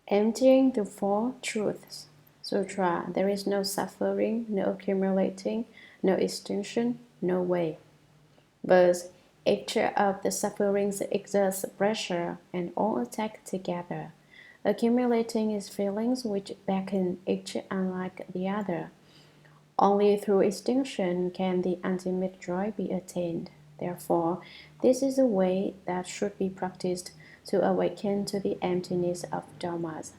Emptying the Four Truths Sutra. There is no suffering, no accumulating, no extinction, no way. Verse. Each of the sufferings exerts pressure, and all attack together. Accumulating is feelings which beckon each unlike the other. Only through extinction can the ultimate joy be attained. Therefore, this is a way that should be practiced to awaken to the emptiness of dharmas.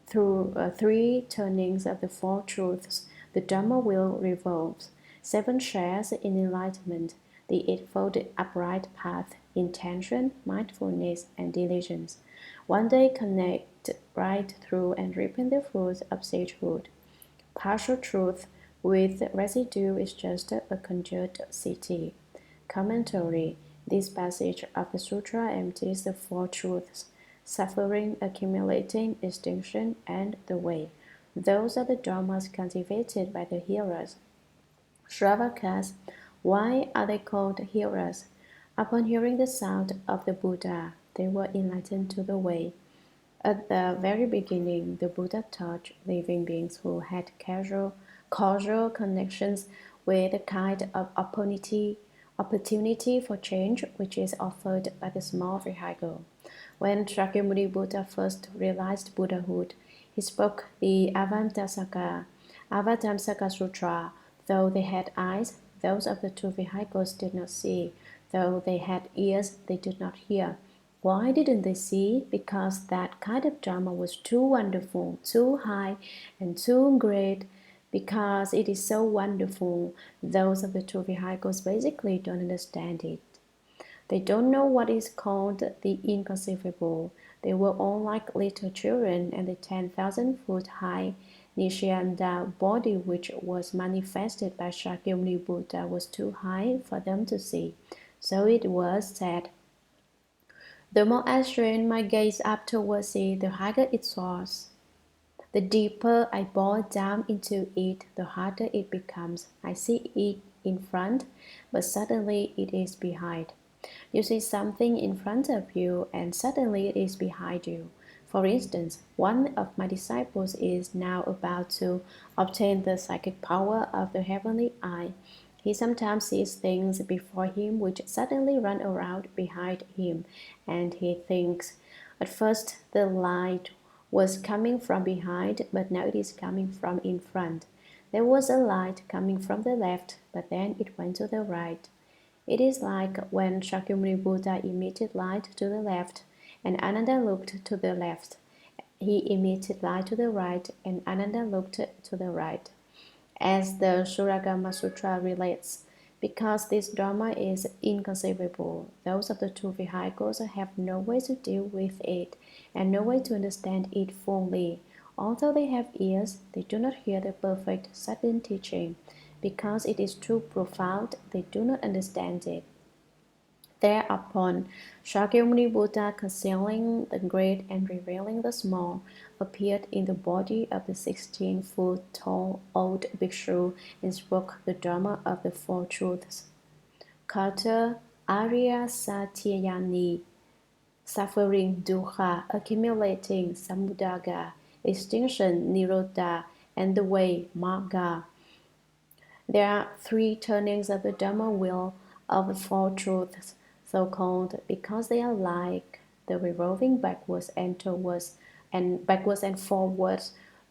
Through three turnings of the Four Truths, the Dharma wheel revolves. 7 shares in enlightenment, the Eightfold Upright Path, intention, mindfulness, and diligence. One day connect right through and reaping the fruits of sagehood. Partial truth with residue is just a conjured city. Commentary. This passage of the sutra empties the Four Truths: suffering, accumulating, extinction, and the way. Those are the dharmas cultivated by the hearers. Shravakas. Why are they called hearers? Upon hearing the sound of the Buddha, they were enlightened to the way. At the very beginning, the Buddha taught living beings who had causal connections with the kind of opportunity for change which is offered by the small vehicle. When Shakyamuni Buddha first realized Buddhahood, he spoke the Avatamsaka Sutra. Though they had eyes, those of the two vehicles did not see. Though they had ears, they did not hear. Why didn't they see? Because that kind of Dharma was too wonderful, too high, and too great. Because it is so wonderful, those of the two vehicles basically don't understand it. They don't know what is called the inconceivable. They were all like little children, and the 10,000-foot high Nishyanda body which was manifested by Shakyamuni Buddha was too high for them to see. So it was said, the more I strain my gaze up towards it, the higher it soars. The deeper I bore down into it, the harder it becomes. I see it in front, but suddenly it is behind. You see something in front of you, and suddenly it is behind you. For instance, one of my disciples is now about to obtain the psychic power of the heavenly eye. He sometimes sees things before him which suddenly run around behind him, and he thinks, at first the light was coming from behind, but now it is coming from in front. There was a light coming from the left, but then it went to the right. It is like when Shakyamuni Buddha emitted light to the left, and Ananda looked to the left. He emitted light to the right, and Ananda looked to the right. As the Suragama Sutra relates, because this Dharma is inconceivable, those of the two vehicles have no way to deal with it, and no way to understand it fully. Although they have ears, they do not hear the perfect sudden teaching. Because it is too profound, they do not understand it. Thereupon, Shakyamuni Buddha, concealing the great and revealing the small, appeared in the body of the 16-foot tall old bhikshu and spoke the Dharma of the Four Truths. Kata Arya Satyayani, suffering dukkha, accumulating samudaya, extinction nirodha, and the way magga. There are 3 turnings of the Dharma wheel of the Four Truths, so called because they are like the revolving backwards and forwards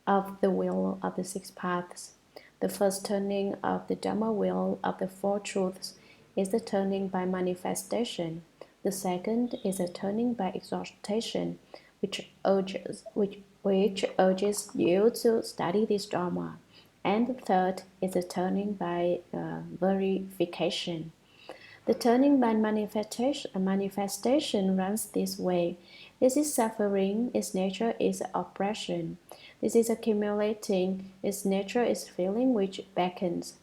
of the wheel of the 6 paths. The first turning of the Dharma wheel of the Four Truths is the turning by manifestation. The second is a turning by exaltation, which urges you to study this Dharma. And the third is a turning by verification. The turning by manifestation runs this way. This is suffering, its nature is oppression. This is accumulating, its nature is feeling which beckons.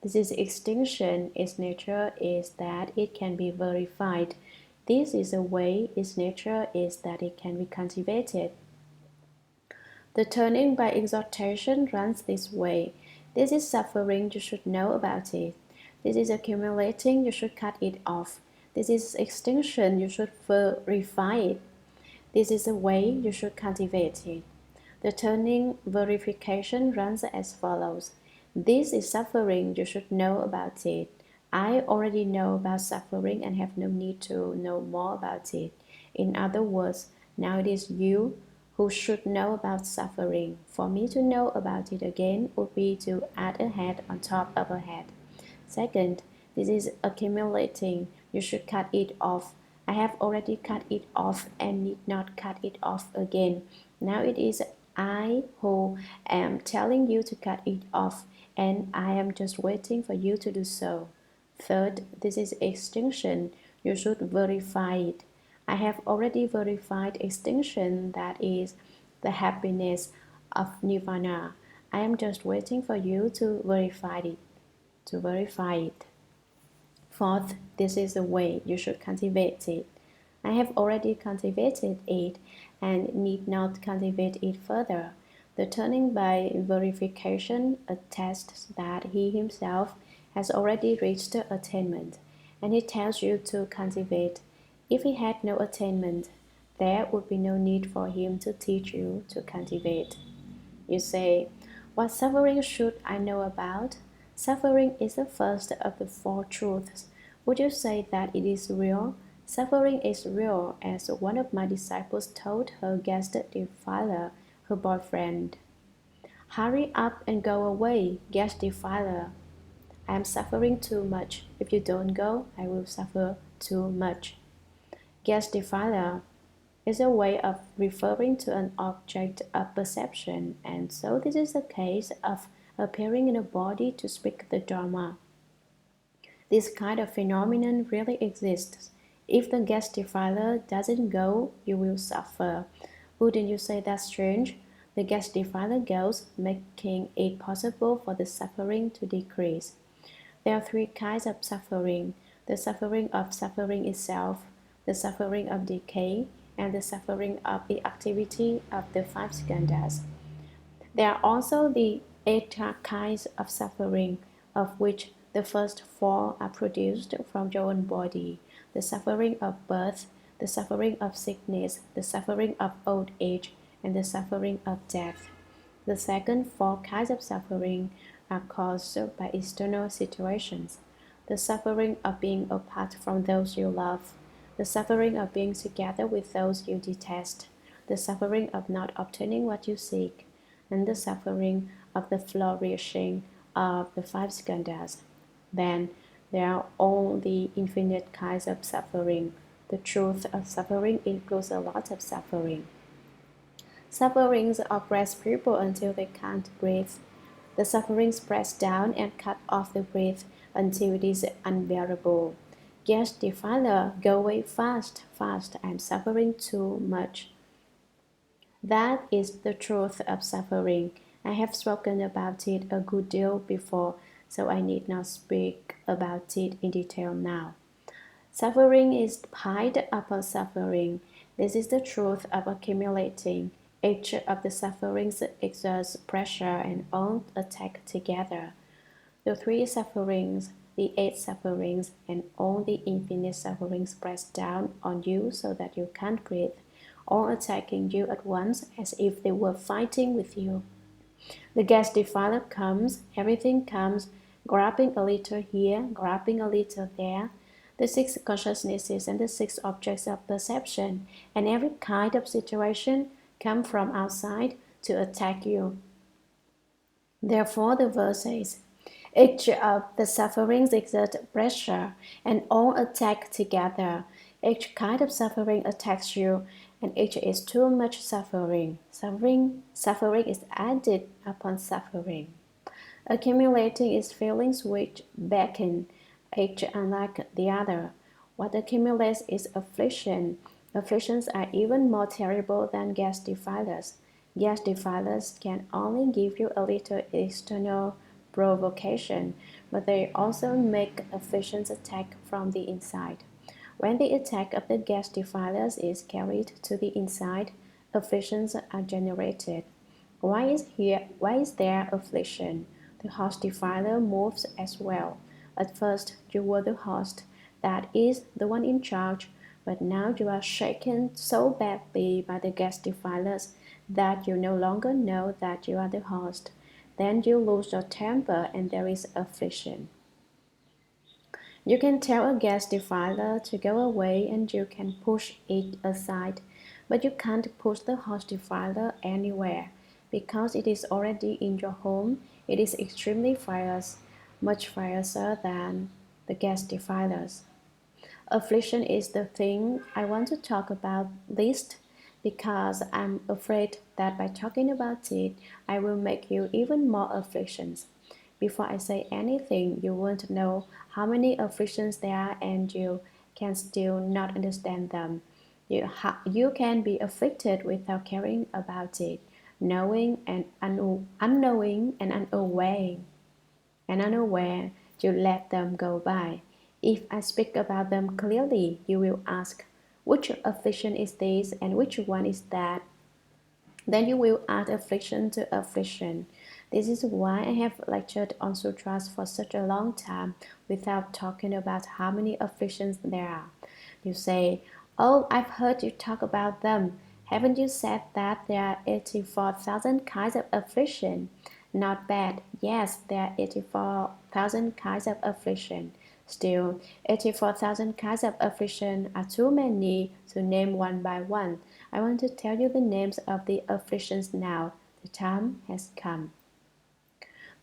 This is extinction, its nature is that it can be verified. This is a way, its nature is that it can be cultivated. The turning by exaltation runs this way. This is suffering, you should know about it. This is accumulating, you should cut it off. This is extinction, you should verify it. This is a way, you should cultivate it. The turning verification runs as follows. This is suffering, you should know about it. I already know about suffering and have no need to know more about it. In other words, now it is you who should know about suffering. For me to know about it again would be to add a head on top of a head. Second, this is accumulating. You should cut it off. I have already cut it off and need not cut it off again. Now it is I who am telling you to cut it off, and I am just waiting for you to do so. Third, this is extinction. You should verify it. I have already verified extinction, that is the happiness of nirvana. I am just waiting for you to verify it. Fourth, this is the way you should cultivate it. I have already cultivated it and need not cultivate it further. The turning by verification attests that he himself has already reached the attainment, and he tells you to cultivate. If he had no attainment, there would be no need for him to teach you to cultivate. You say, what suffering should I know about? Suffering is the first of the four truths. Would you say that it is real? Suffering is real, as one of my disciples told her guest defiler, her boyfriend. Hurry up and go away, guest defiler. I am suffering too much. If you don't go, I will suffer too much. Guest defiler is a way of referring to an object of perception, and so this is a case of appearing in a body to speak the Dharma. This kind of phenomenon really exists. If the guest defiler doesn't go, you will suffer. Wouldn't you say that's strange? The guest defiler goes, making it possible for the suffering to decrease. There are three kinds of suffering: the suffering of suffering itself, the suffering of decay, and the suffering of the activity of the five skandhas. There are also the eight kinds of suffering, of which the first four are produced from your own body: the suffering of birth, the suffering of sickness, the suffering of old age, and the suffering of death. The second four kinds of suffering are caused by external situations: the suffering of being apart from those you love, the suffering of being together with those you detest, the suffering of not obtaining what you seek, and the suffering of the flourishing of the five skandhas. Then there are all the infinite kinds of suffering. The truth of suffering includes a lot of suffering. Sufferings oppress people until they can't breathe. The sufferings press down and cut off the breath until it is unbearable. Yes, defiler, go away fast, fast, I'm suffering too much. That is the truth of suffering. I have spoken about it a good deal before, so I need not speak about it in detail now. Suffering is piled upon suffering. This is the truth of accumulating. Each of the sufferings exerts pressure and all attack together. The three sufferings, the eight sufferings, and all the infinite sufferings press down on you so that you can't breathe, all attacking you at once as if they were fighting with you. The guest defiler comes, everything comes, grabbing a little here, grabbing a little there. The six consciousnesses and the six objects of perception and every kind of situation come from outside to attack you. Therefore, the verse says, each of the sufferings exert pressure and all attack together. Each kind of suffering attacks you, and each is too much suffering. Suffering is added upon suffering. Accumulating is feelings which beckon, each unlike the other. What accumulates is affliction. Afflictions are even more terrible than gas defilers. Gas defilers can only give you a little external provocation, but they also make afflictions attack from the inside. When the attack of the gas defilers is carried to the inside, afflictions are generated. Why is there affliction? The host defiler moves as well. At first you were the host, that is, the one in charge, but now you are shaken so badly by the gas defilers that you no longer know that you are the host. Then you lose your temper and there is affliction. You can tell a gas defiler to go away and you can push it aside, but you can't push the host defiler anywhere because it is already in your home. It is extremely fierce, much fiercer than the gas defilers. Affliction is the thing I want to talk about least because I'm afraid that by talking about it, I will make you even more afflictions. Before I say anything, you won't know how many afflictions there are and you can still not understand them. You can be afflicted without caring about it, knowing and unknowing and unaware, you let them go by. If I speak about them clearly, you will ask, which affliction is this and which one is that? Then you will add affliction to affliction. This is why I have lectured on sutras for such a long time without talking about how many afflictions there are. You say, oh, I've heard you talk about them. Haven't you said that there are 84,000 kinds of affliction? Not bad. Yes, there are 84,000 kinds of affliction. Still, 84,000 kinds of affliction are too many to name one by one. I want to tell you the names of the afflictions now. The time has come.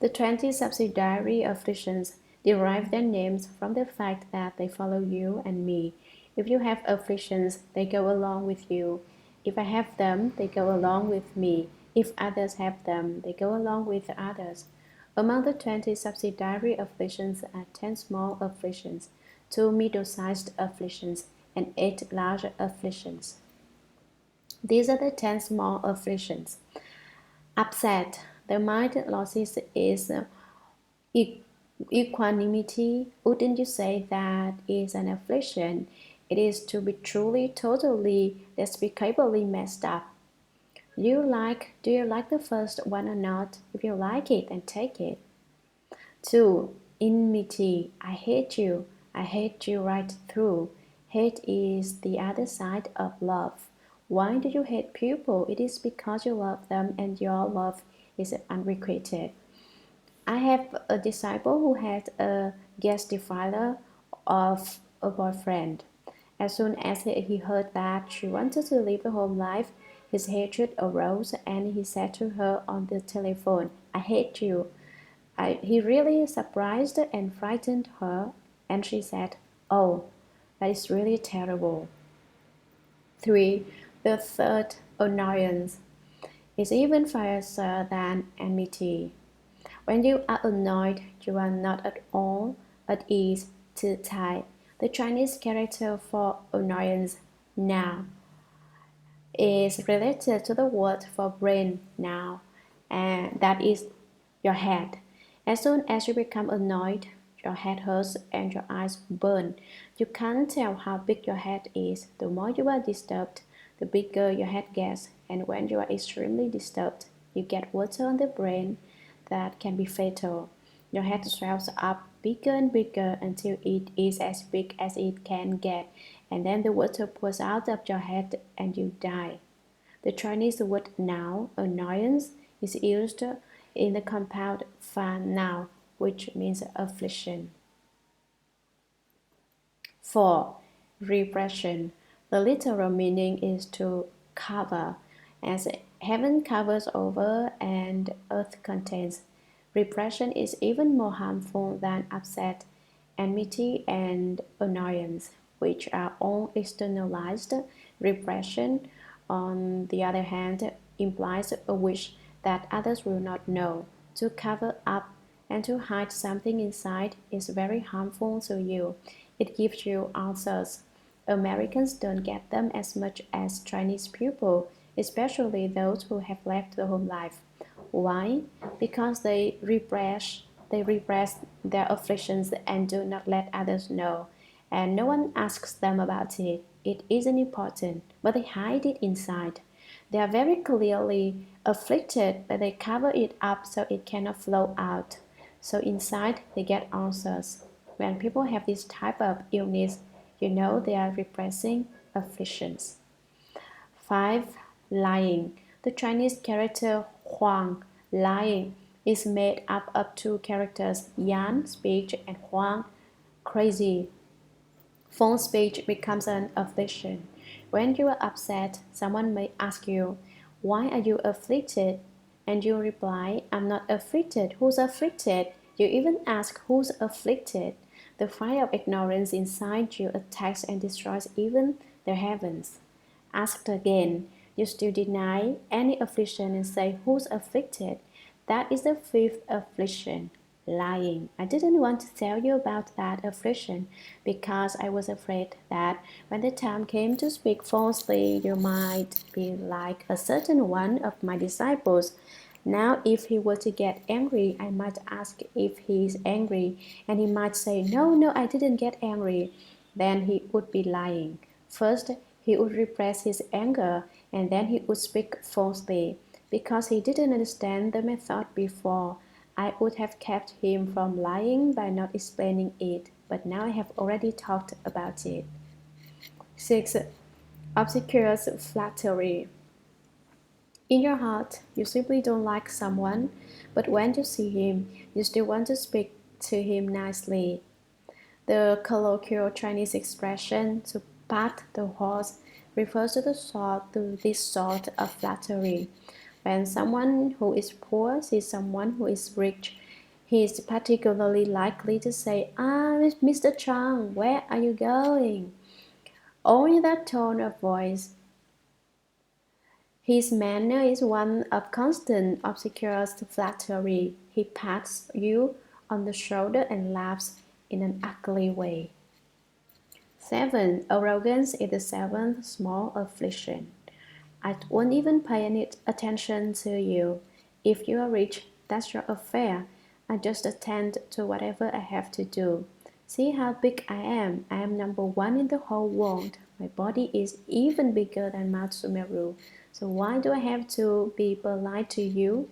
The 20 subsidiary afflictions derive their names from the fact that they follow you and me. If you have afflictions, they go along with you. If I have them, they go along with me. If others have them, they go along with others. Among the 20 subsidiary afflictions are 10 small afflictions, 2 middle-sized afflictions, and 8 large afflictions. These are the 10 small afflictions. Upset. The mind losses its equanimity. Wouldn't you say that is an affliction? It is to be truly, totally, despicably messed up. Do you like the first one or not? If you like it, then take it. 2. Enmity. I hate you. I hate you right through. Hate is the other side of love. Why do you hate people? It is because you love them and your love is unrequited. I have a disciple who had a gas defiler of a boyfriend. As soon as he heard that she wanted to live the home life, his hatred arose and he said to her on the telephone, I hate you. He really surprised and frightened her, and she said, oh, that is really terrible. 3. The third annoyance is even fiercer than enmity. When you are annoyed, you are not at all at ease, too tight. The Chinese character for annoyance, now, is related to the word for brain, now, and that is your head. As soon as you become annoyed, your head hurts and your eyes burn. You can't tell how big your head is. The more you are disturbed, the bigger your head gets, and when you are extremely disturbed, you get water on the brain that can be fatal. Your head swells up bigger and bigger until it is as big as it can get, and then the water pours out of your head and you die. The Chinese word now, annoyance, is used in the compound fan now, which means affliction. 4. Repression. The literal meaning is to cover, as heaven covers over and earth contains. Repression is even more harmful than upset, enmity, and annoyance, which are all externalized. Repression, on the other hand, implies a wish that others will not know. To cover up and to hide something inside is very harmful to you. It gives you ulcers. Americans don't get them as much as Chinese people, especially those who have left the home life. Why? Because they repress their afflictions and do not let others know, and no one asks them about it. It isn't important, but they hide it inside. They are very clearly afflicted, but they cover it up so it cannot flow out. So inside they get ulcers. When people have this type of illness, you know they are repressing afflictions. 5. Lying. The Chinese character Huang, lying, is made up of two characters, Yan, speech, and Huang, crazy. False speech becomes an affliction. When you are upset, someone may ask you, "Why are you afflicted?" And you reply, "I'm not afflicted. Who's afflicted?" You even ask, "Who's afflicted?" The fire of ignorance inside you attacks and destroys even the heavens. Asked again, you still deny any affliction and say, "Who's afflicted?" That is the fifth affliction, lying. I didn't want to tell you about that affliction because I was afraid that when the time came to speak falsely, you might be like a certain one of my disciples. Now, if he were to get angry, I might ask if he is angry, and he might say, "No, no, I didn't get angry." Then he would be lying. First, he would repress his anger, and then he would speak falsely. Because he didn't understand the method before, I would have kept him from lying by not explaining it, but now I have already talked about it. 6. Obsequious flattery. In your heart, you simply don't like someone, but when you see him, you still want to speak to him nicely. The colloquial Chinese expression "to pat the horse" refers to this sort of flattery. When someone who is poor sees someone who is rich, he is particularly likely to say, "Ah, Mr. Chang, where are you going?" Only that tone of voice. His manner is one of constant obsequious flattery. He pats you on the shoulder and laughs in an ugly way. 7. Arrogance is the seventh small affliction. I won't even pay any attention to you. If you are rich, that's your affair. I just attend to whatever I have to do. See how big I am. I am number one in the whole world. My body is even bigger than Mount Sumeru. So why do I have to be polite to you?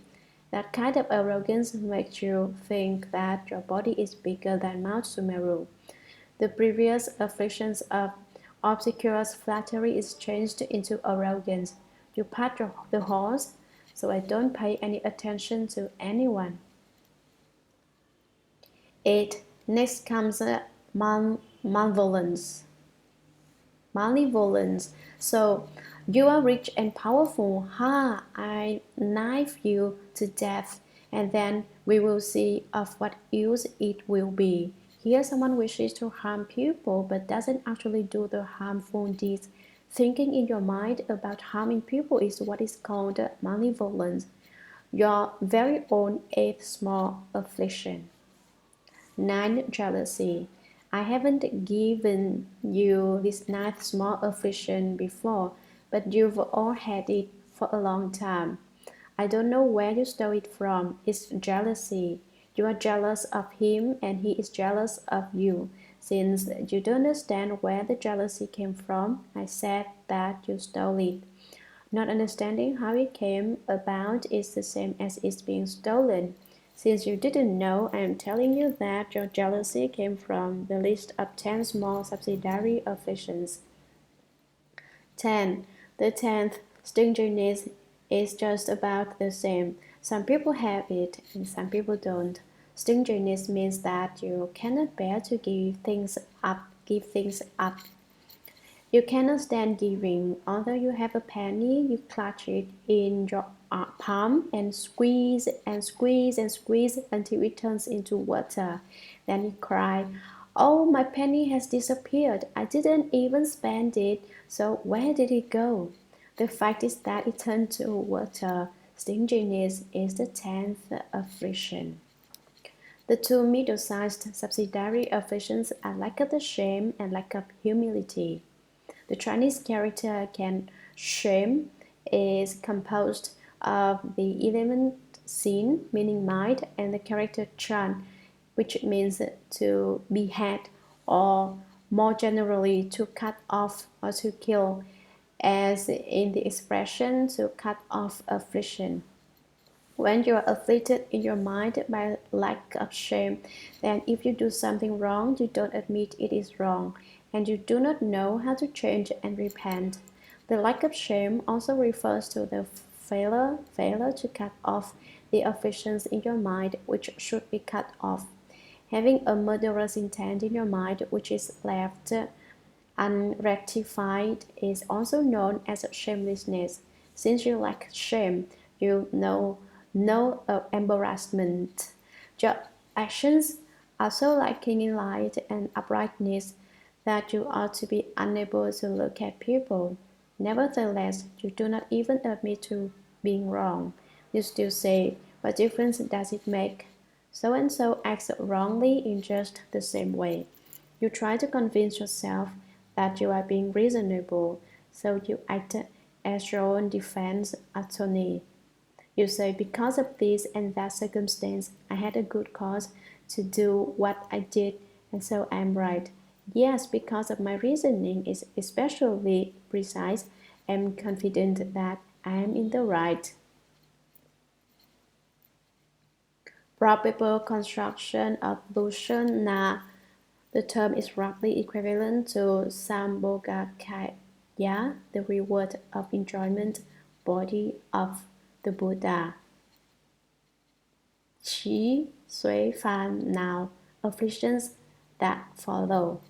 That kind of arrogance makes you think that your body is bigger than Mount Sumeru. The previous afflictions of obsequious flattery is changed into arrogance. You pat the horse, so I don't pay any attention to anyone. 8. Next comes malevolence. Malevolence. So you are rich and powerful. Ha! I knife you to death, and then we will see of what use it will be. Here someone wishes to harm people but doesn't actually do the harmful deeds. Thinking in your mind about harming people is what is called malevolence, your very own eighth small affliction. 9. Jealousy. I haven't given you this ninth small affliction before, but you've all had it for a long time. I don't know where you stole it from. It's jealousy. You are jealous of him and he is jealous of you. Since you don't understand where the jealousy came from, I said that you stole it. Not understanding how it came about is the same as it's being stolen. Since you didn't know, I am telling you that your jealousy came from the list of 10 small subsidiary afflictions. 10. The 10th, stinginess, is just about the same. Some people have it and some people don't. Stinginess means that you cannot bear to give things up. You cannot stand giving. Although you have a penny, you clutch it in your palm and squeeze and squeeze and squeeze until it turns into water. Then you cry, "Oh, my penny has disappeared. I didn't even spend it, so where did it go?" The fact is that it turned to water. Stinginess is the 10th affliction. The two middle-sized subsidiary afflictions are lack of the shame and lack of humility. The Chinese character shame is composed of the element sin, meaning mind, and the character chan, which means to behead, or more generally to cut off or to kill, as in the expression to cut off affliction. When you are afflicted in your mind by lack of shame, then if you do something wrong, you don't admit it is wrong, and you do not know how to change and repent. The lack of shame also refers to the failure to cut off the affections in your mind which should be cut off. Having a murderous intent in your mind which is left unrectified is also known as shamelessness. Since you lack shame, you know no embarrassment. Your actions are so lacking in light and uprightness that you ought to be unable to look at people. Nevertheless, you do not even admit to being wrong. You still say, what difference does it make? So and so acts wrongly in just the same way. You try to convince yourself that you are being reasonable, so you act as your own defense attorney. You say, because of this and that circumstance, I had a good cause to do what I did, and so I am right. Yes, because of my reasoning is especially precise, I am confident that I am in the right. Probable construction of Bhushana. The term is roughly equivalent to Sambhogakaya, the reward of enjoyment body of the Buddha. Qi, Sui, Fan, now, afflictions that follow.